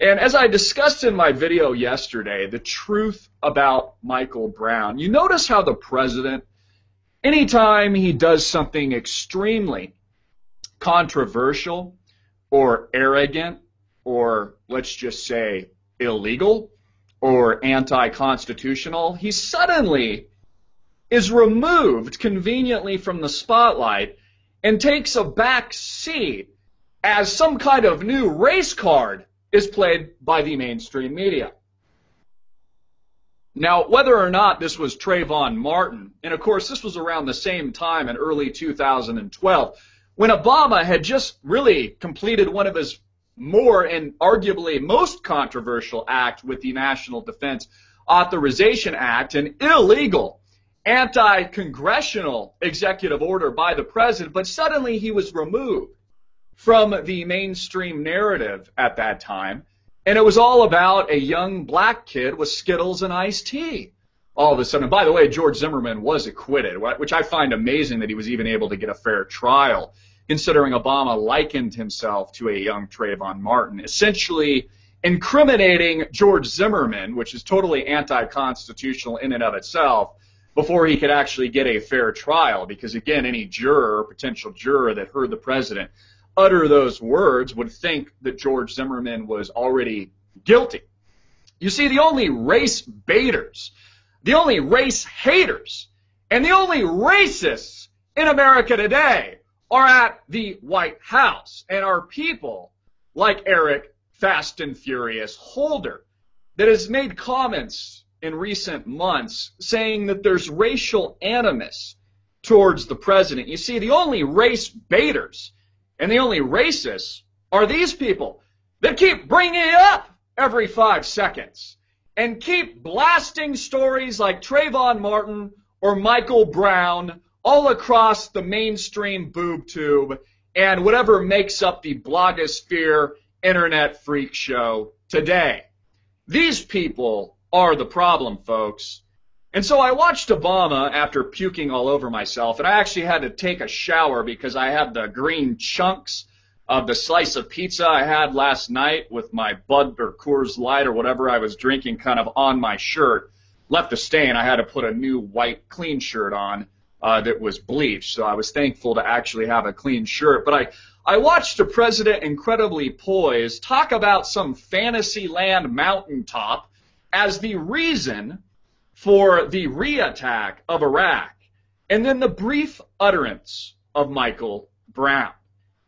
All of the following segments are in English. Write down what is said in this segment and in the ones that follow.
And as I discussed in my video yesterday, the truth about Michael Brown, you notice how the president, anytime he does something extremely controversial or arrogant or let's just say illegal or anti-constitutional, he suddenly is removed conveniently from the spotlight and takes a back seat as some kind of new race card is played by the mainstream media. Now, whether or not this was Trayvon Martin, and of course this was around the same time in early 2012, when Obama had just really completed one of his more and arguably most controversial act with the National Defense Authorization Act, an illegal anti-congressional executive order by the president, but suddenly he was removed from the mainstream narrative at that time, and it was all about a young black kid with Skittles and iced tea. All of a sudden, by the way, George Zimmerman was acquitted, which I find amazing that he was even able to get a fair trial, considering Obama likened himself to a young Trayvon Martin, essentially incriminating George Zimmerman, which is totally anti-constitutional in and of itself, before he could actually get a fair trial, because again, any juror or potential juror that heard the president utter those words would think that George Zimmerman was already guilty. You see, the only race baiters, the only race haters, and the only racists in America today are at the White House and are people like Eric Fast and Furious Holder that has made comments in recent months saying that there's racial animus towards the president. You see, the only race baiters and the only racists are these people that keep bringing it up every 5 seconds and keep blasting stories like Trayvon Martin or Michael Brown all across the mainstream boob tube and whatever makes up the blogosphere internet freak show today. These people are the problem, folks. And so I watched Obama after puking all over myself, and I actually had to take a shower because I had the green chunks of the slice of pizza I had last night with my Bud or Coors Light or whatever I was drinking kind of on my shirt. Left a stain. I had to put a new white clean shirt on that was bleached, so I was thankful to actually have a clean shirt. But I watched the president incredibly poised talk about some fantasy land mountaintop as the reason for the re-attack of Iraq, and then the brief utterance of Michael Brown.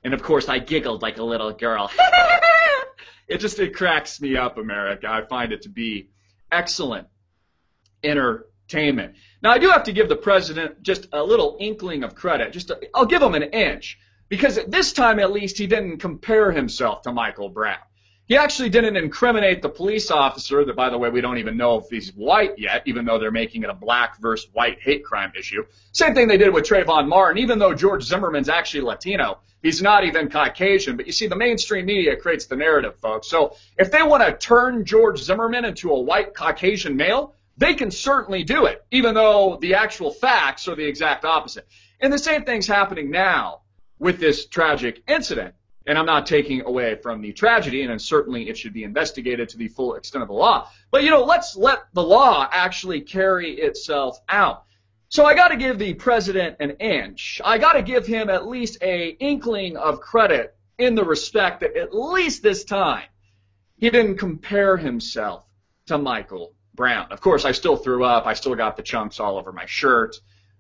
And of course, I giggled like a little girl. It cracks me up, America. I find it to be excellent entertainment. Now, I do have to give the president just a little inkling of credit. I'll give him an inch, because at this time, at least, he didn't compare himself to Michael Brown. He actually didn't incriminate the police officer that, by the way, we don't even know if he's white yet, even though they're making it a black versus white hate crime issue. Same thing they did with Trayvon Martin. Even though George Zimmerman's actually Latino, he's not even Caucasian. But you see, the mainstream media creates the narrative, folks. So if they want to turn George Zimmerman into a white Caucasian male, they can certainly do it, even though the actual facts are the exact opposite. And the same thing's happening now with this tragic incident. And I'm not taking away from the tragedy, and certainly it should be investigated to the full extent of the law. But, let's let the law actually carry itself out. So I got to give the president an inch. I got to give him at least a inkling of credit in the respect that at least this time he didn't compare himself to Michael Brown. Of course, I still threw up. I still got the chunks all over my shirt.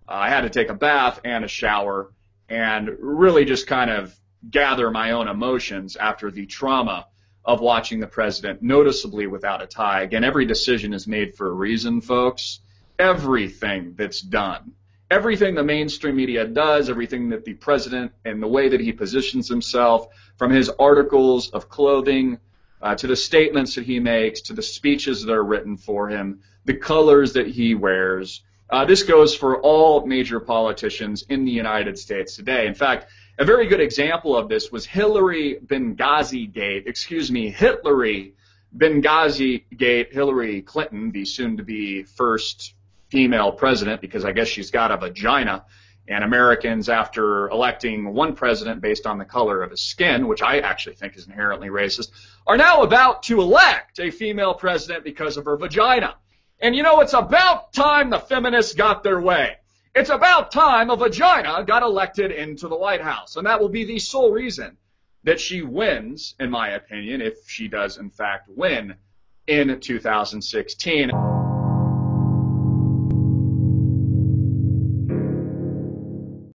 I had to take a bath and a shower and really just kind of gather my own emotions after the trauma of watching the president noticeably without a tie. Again, every decision is made for a reason, folks. Everything that's done, everything the mainstream media does, everything that the president and the way that he positions himself, from his articles of clothing to the statements that he makes, to the speeches that are written for him, the colors that he wears. This goes for all major politicians in the United States today. In fact, a very good example of this was Hillary Benghazi Gate, Hillary Clinton, the soon-to-be first female president, because I guess she's got a vagina, And Americans, after electing one president based on the color of his skin, which I actually think is inherently racist, are now about to elect a female president because of her vagina. And you know, it's about time the feminists got their way. It's about time a vagina got elected into the White House. And that will be the sole reason that she wins, in my opinion, if she does in fact win in 2016.